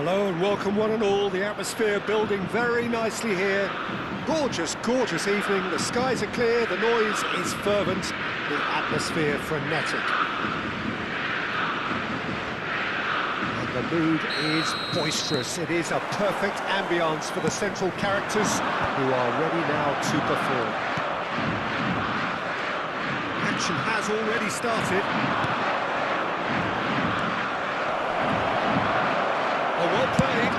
Hello and welcome one and all. The atmosphere building very nicely here. Gorgeous, gorgeous evening. The skies are clear, the noise is fervent, the atmosphere frenetic. And the mood is boisterous. It is a perfect ambience for the central characters who are ready now to perform. Action has already started. Well played.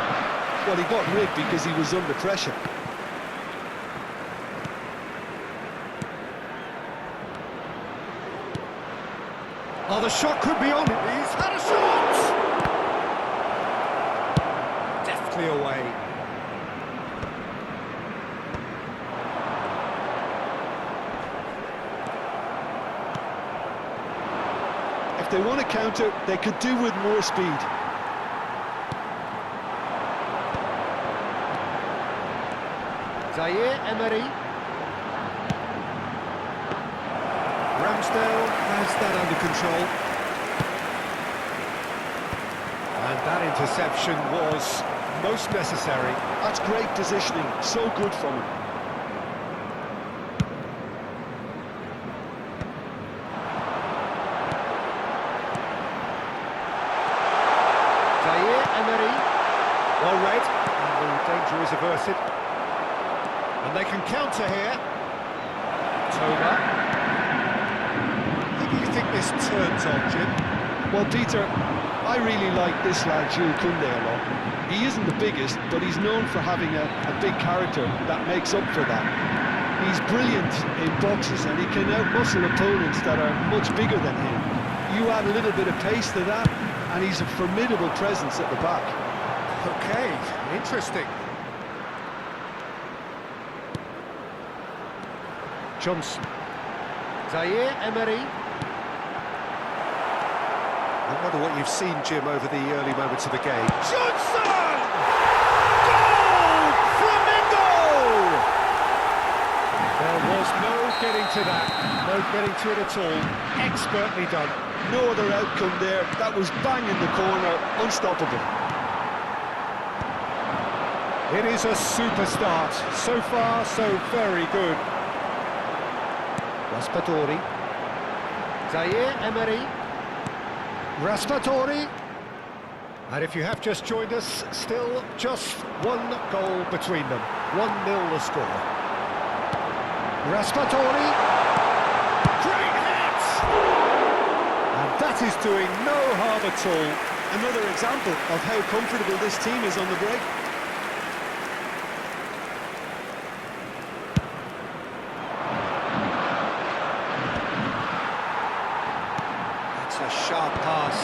Well, he got rigged because he was under pressure. Oh, the shot could be on. He's had a shot! Deftly away. If they want to counter, they could do with more speed. Zaire Emery. Ramsdale has that under control. And that interception was most necessary. That's great positioning, so good from him. Zaire Emery. Well read, and the danger is averted. And they can counter here. Toba. Who do you think this turns on, Jim? Well, Peter, I really like this lad, Jules Koundé, a lot. He isn't the biggest, but he's known for having a big character that makes up for that. He's brilliant in boxes, and he can outmuscle opponents that are much bigger than him. You add a little bit of pace to that, and he's a formidable presence at the back. Okay, interesting. Johnson. Zaire Emery. I wonder what you've seen, Jim, over the early moments of the game. Johnson! Goal! Flamingo! There was no getting to that. No getting to it at all. Expertly done. No other outcome there. That was bang in the corner, unstoppable. It is a super start. So far, so very good. Raspadori. Zaire Emery. Raspadori. And if you have just joined us, still just one goal between them. 1-0 the score. Raspadori. Great hit! And that is doing no harm at all. Another example of how comfortable this team is on the break. A sharp pass.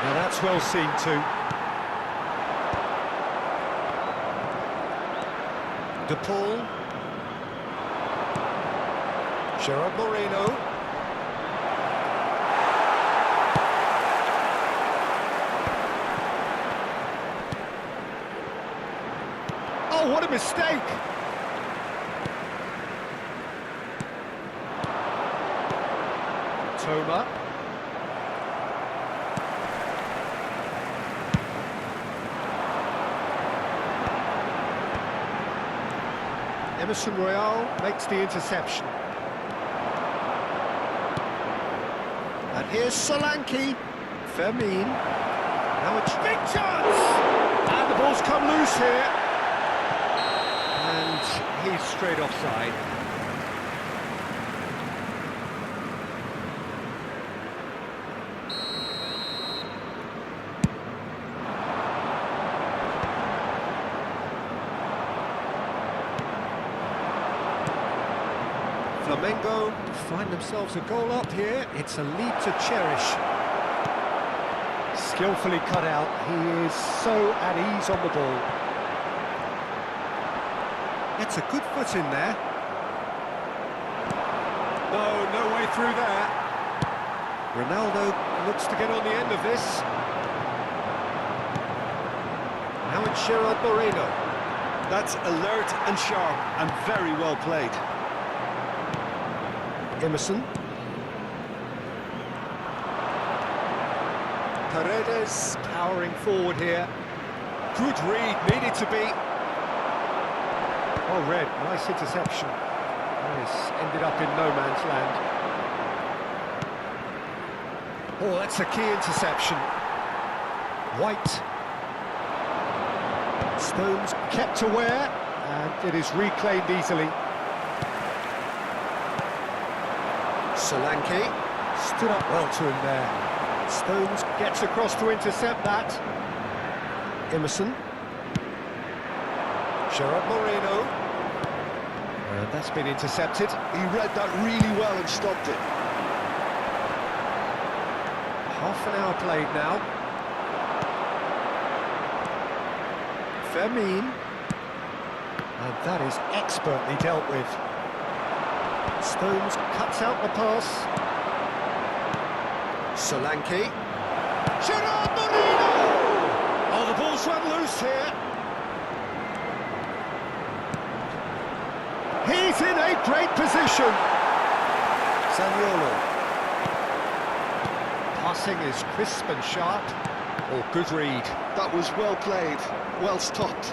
Now that's well seen too. De Paul. Gerard Moreno. Oh, what a mistake! Toma. Emerson Royale makes the interception. And here's Solanke. Fermin. Now it's big chance! And the ball's come loose here. And he's straight offside. Flamengo find themselves a goal up here. It's a lead to cherish. Skillfully cut out. He is so at ease on the ball. It's a good foot in there. No way through there. Ronaldo looks to get on the end of this. Now it's Gerard Moreno. That's alert and sharp and very well played. Emerson. Paredes powering forward here. Good read, needed to be. Oh, Red, nice interception. Nice, ended up in no man's land. Oh, that's a key interception. White. Stones kept aware, and it is reclaimed easily. Solanke stood up well to him there. Stones gets across to intercept that. Emerson. Gerard Moreno. And that's been intercepted. He read that really well and stopped it. Half an hour played now. Fermin. And that is expertly dealt with. Stones cuts out the pass. Solanke. Gerard Moreno! Oh, the ball's run loose here. He's in a great position. Zaniolo. Passing is crisp and sharp. Oh, good read. That was well played, well stopped.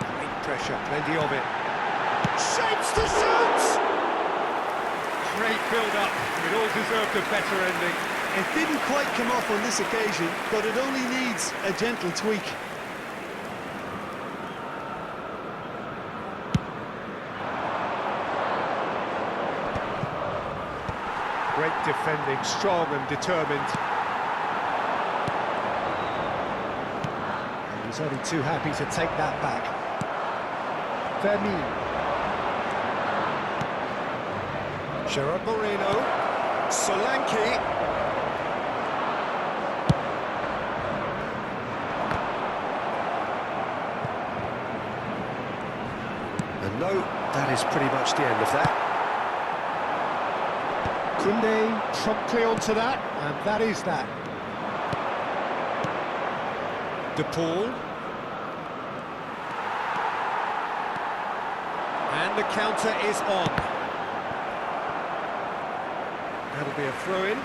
Great pressure, plenty of it. Shapes to shoot! Great build-up. It all deserved a better ending. It didn't quite come off on this occasion, but it only needs a gentle tweak. Great defending, strong and determined. And he's only too happy to take that back. Fermin. Gerard Moreno. Solanke. And no, that is pretty much the end of that. Koundé promptly onto that, and that is that. De Paul. And the counter is on. That'll be a throw-in.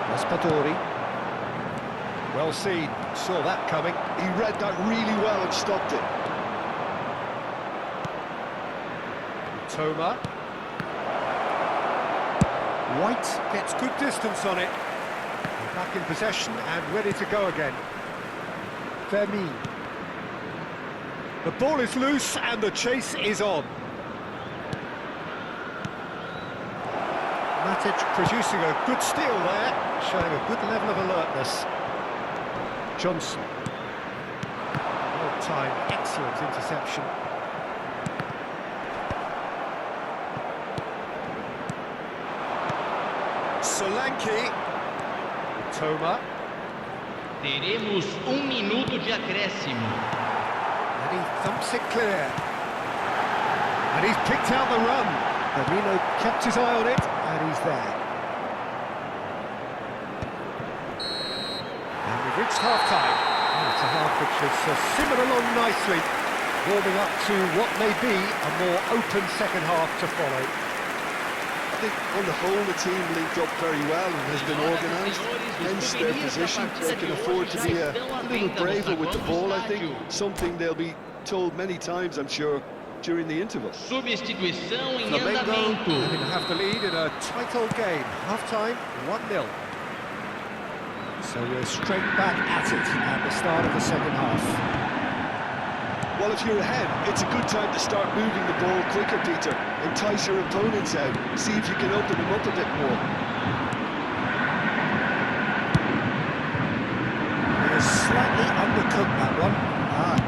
Raspadori. Well seen, saw that coming. He read that really well and stopped it. Toma. White gets good distance on it. Back in possession and ready to go again. Fermin. The ball is loose and the chase is on. Matic producing a good steal there, showing a good level of alertness. Johnson. Well timed, excellent interception. Solanke. Toma. Teremos minuto de acréscimo. And he thumps it clear. And he's picked out the run. Firmino kept his eye on it, and he's there. And we've reached half-time. And it's a half which has simmered along nicely, warming up to what may be a more open second half to follow. I think on the whole the team linked up very well and has been organised, hence their position. They can afford to be a little braver with the ball, I think, something they'll be told many times, I'm sure, during the interval. Substituição em Flamengo andamento. going to have the lead in a title game. Half-time, 1-0. So we're straight back at it at the start of the second half. Well, if you're ahead, it's a good time to start moving the ball quicker, Peter. Entice your opponents out. See if you can open them up a bit more. They're slightly undercooked, that one.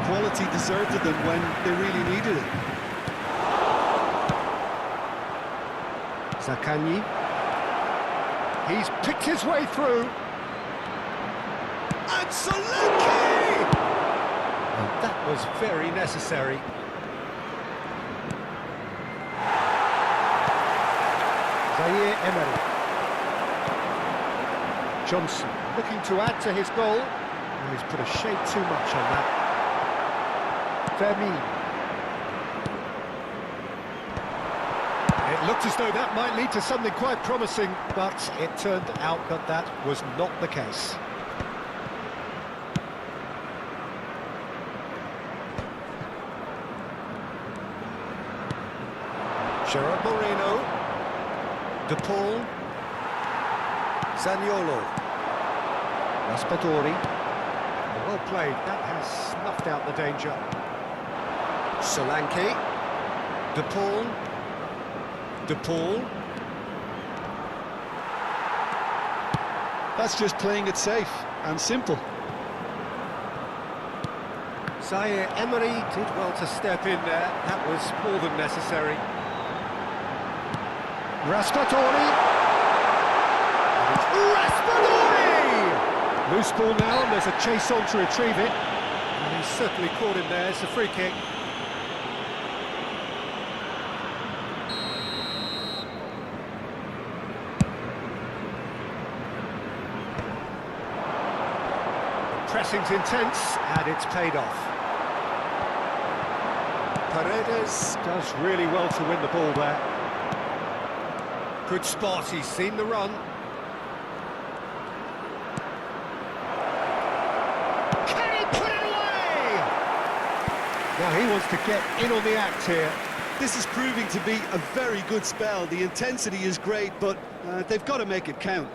Quality deserted them when they really needed it. Zaccagni. He's picked his way through. And Solanke! And that was very necessary. Zaire Emery. Johnson looking to add to his goal. Oh, he's put a shade too much on that. Vermeer. It looked as though that might lead to something quite promising, but it turned out that that was not the case. Gerard Moreno. De Paul. Zaniolo. Raspadori. Well played, that has snuffed out the danger. Solanke. De Paul. De Paul. That's just playing it safe and simple. Zaire Emery did well to step in there, that was more than necessary. Raspadori! Raspadori! Loose ball now, and there's a chase on to retrieve it. And he's certainly caught him there, it's a free kick. Pressing's intense, and it's paid off. Paredes does really well to win the ball there. Good spot, he's seen the run. Can he put it away? Now he wants to get in on the act here. This is proving to be a very good spell. The intensity is great, but they've got to make it count.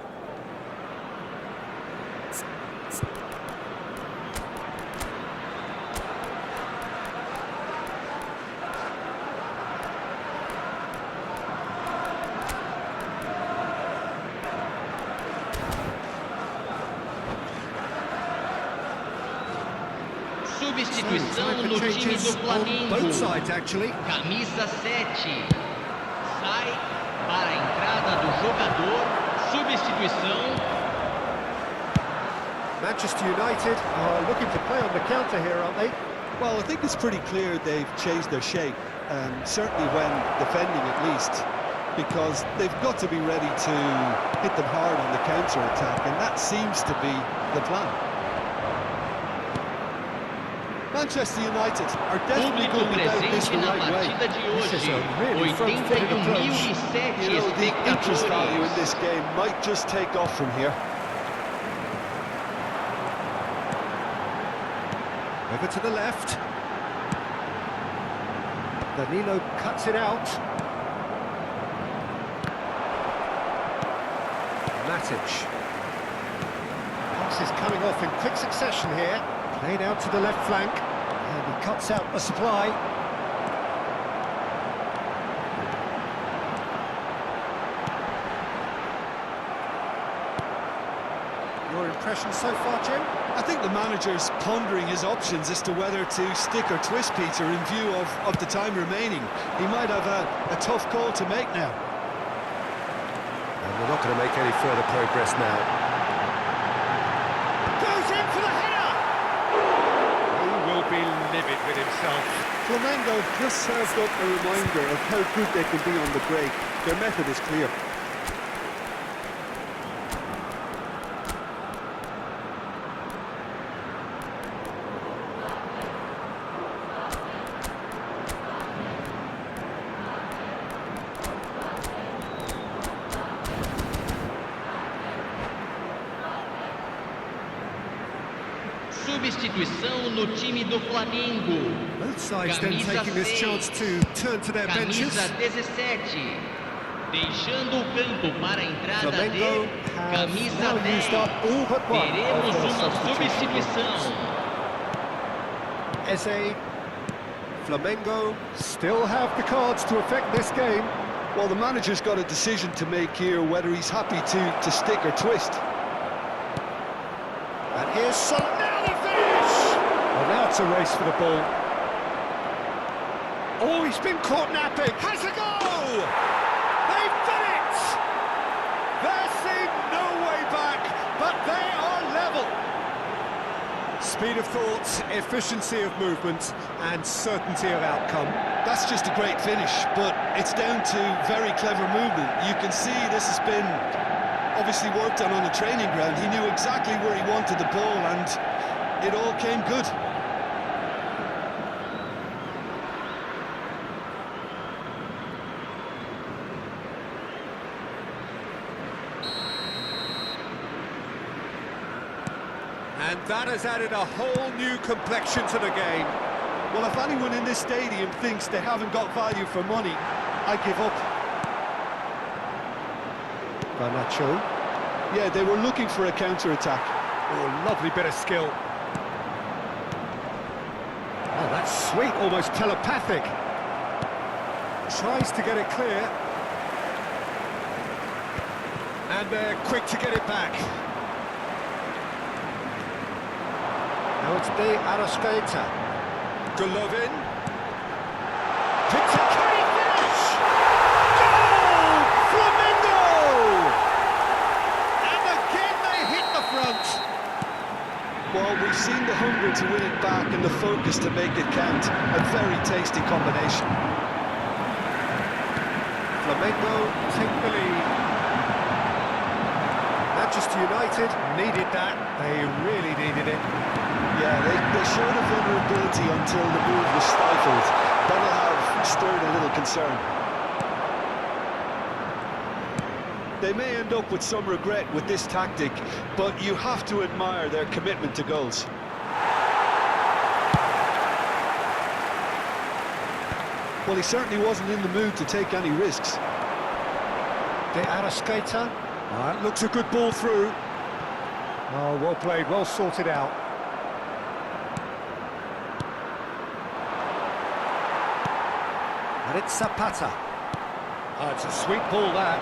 Substituição no time do Flamengo. Both sides, actually. Camisa 7. Sai para a entrada do jogador. Substituição. Manchester United are looking to play on the counter here, aren't they? Well, I think it's pretty clear they've changed their shape, certainly when defending at least, because they've got to be ready to hit them hard on the counter-attack, and that seems to be the plan. Manchester United are definitely Público going about this presente the na right way. partida de This is hoje. a really front-footed approach. 81.007 You know, the interest value in this espectadores. game might just take off from here. Over to the left. Danilo cuts it out. Matic. Pass is coming off in quick succession here. Played out to the left flank. And he cuts out the supply. Your impression so far, Jim? I think the manager's pondering his options as to whether to stick or twist Peter in view of the time remaining. He might have a tough call to make now. And we're not going to make any further progress now. Goes in for the header! He will be livid with himself. Flamengo just served up a reminder of how good they can be on the break. Their method is clear. Substituição no time do Flamengo. Both sides then Camisa taking this 6. chance to turn to their benches. Camisa 17. Deixando o campo para a entrada Flamengo de have camisa now 10. used up all but one of Teremos their uma substitutions. substituição. Eze, Flamengo still have the cards to affect this game. Well, the manager's got a decision to make here, whether he's happy to stick or twist. And here's Son. Now the finish! Well, now it's a race for the ball. Oh, he's been caught napping. Has a goal! They've done it! There seemed no way back, but they are level. Speed of thought, efficiency of movement, and certainty of outcome. That's just a great finish, but it's down to very clever movement. You can see this has been obviously worked on the training ground. He knew exactly where he wanted the ball, and it all came good. And that has added a whole new complexion to the game. Well, if anyone in this stadium thinks they haven't got value for money, I give up. Garnacho. Yeah, they were looking for a counter-attack. Oh, lovely bit of skill. Oh, that's sweet, almost telepathic. Tries to get it clear. And they're quick to get it back. Now it's De Arrascaeta. Golovin. Can he finish? Goal! Flamengo! And again they hit the front. Well, we've seen the hunger to win it back and the focus to make it count. A very tasty combination. Flamengo take the lead. Manchester United needed that. They really needed it. Yeah, they showed a vulnerability until the move was stifled. That'll have stirred a little concern. They may end up with some regret with this tactic, but you have to admire their commitment to goals. Well, he certainly wasn't in the mood to take any risks. De Arrascaeta. That looks a good ball through. Oh, well played, well sorted out. And it's Zapata. Oh, it's a sweet ball, that.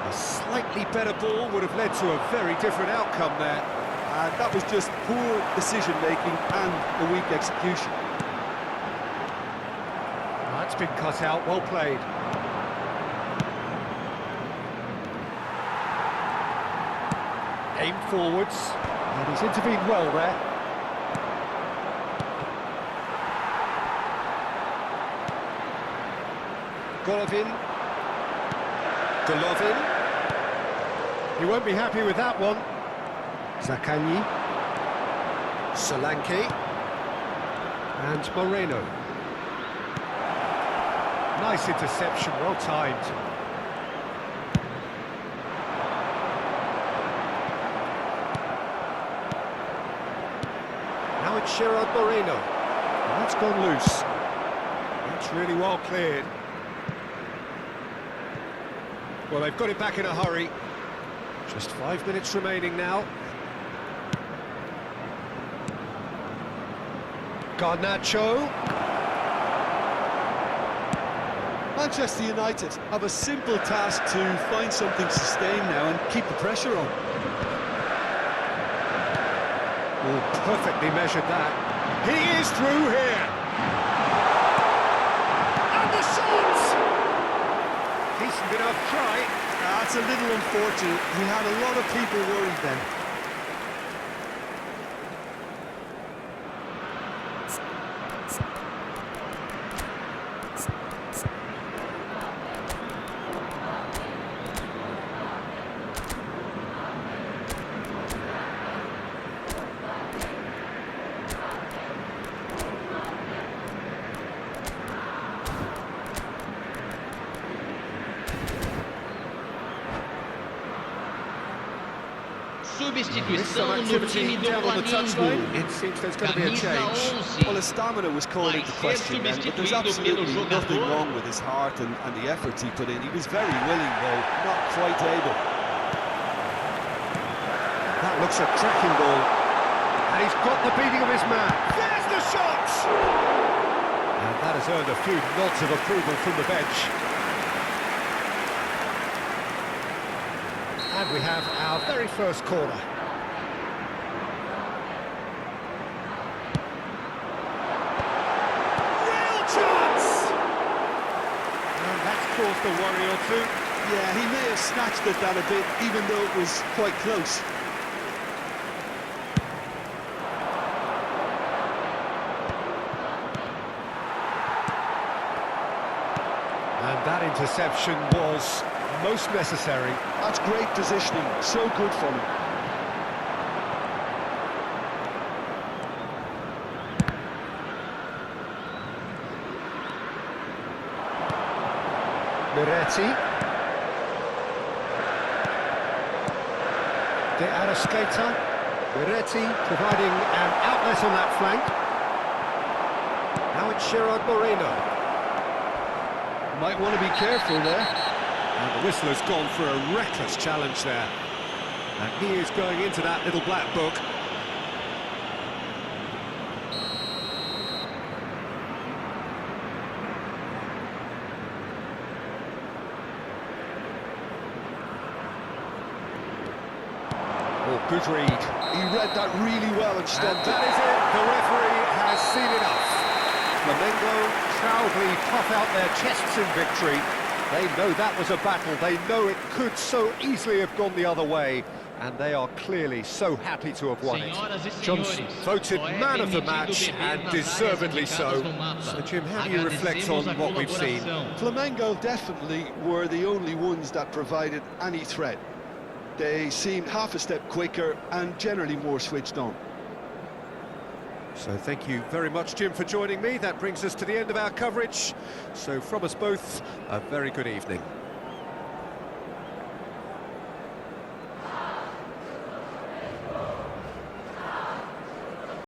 A slightly better ball would have led to a very different outcome there. And that was just poor decision-making and a weak execution. That's been cut out, well played. Aim forwards, and he's intervened well there. Golovin. He won't be happy with that one. Zaccagni. Solanke. And Moreno. Nice interception, well timed. Now it's Gerard Moreno. And that's gone loose. That's really well cleared. Well, they've got it back in a hurry. Just 5 minutes remaining now. Garnacho. Manchester United have a simple task to find something sustained now and keep the pressure on. Oh, perfectly measured that. He is through here. And the shot! Decent enough try. That's a little unfortunate. He had a lot of people worried then. Substituição no time do Flamengo. It seems there's going to be a Camisa change. 11. Well, his stamina was called into question then, but there's absolutely nothing wrong with his heart and the efforts he put in. He was very willing, though, not quite able. That looks a cracking ball. And he's got the beating of his man. There's the shot! And that has earned a few nods of approval from the bench. And we have our very first corner. Real chance! And that's caused a worry or two. Yeah, he may have snatched at that a bit, even though it was quite close. And that interception was most necessary. That's great positioning, so good for him. Miretti. De Arrascaeta. Miretti providing an outlet on that flank. Now it's Gerard Moreno. Might want to be careful there. And the whistle has gone for a reckless challenge there. And he is going into that little black book. Oh, good read. He read that really well and stopped And that is it. The referee has seen enough. Flamengo proudly puff out their chests in victory. They know that was a battle. They know it could so easily have gone the other way. And they are clearly so happy to have won it. Johnson voted man of the match, and deservedly so. So, Jim, how do you reflect on what we've seen? Flamengo definitely were the only ones that provided any threat. They seemed half a step quicker and generally more switched on. So thank you very much, Jim, for joining me. That brings us to the end of our coverage. So from us both, a very good evening.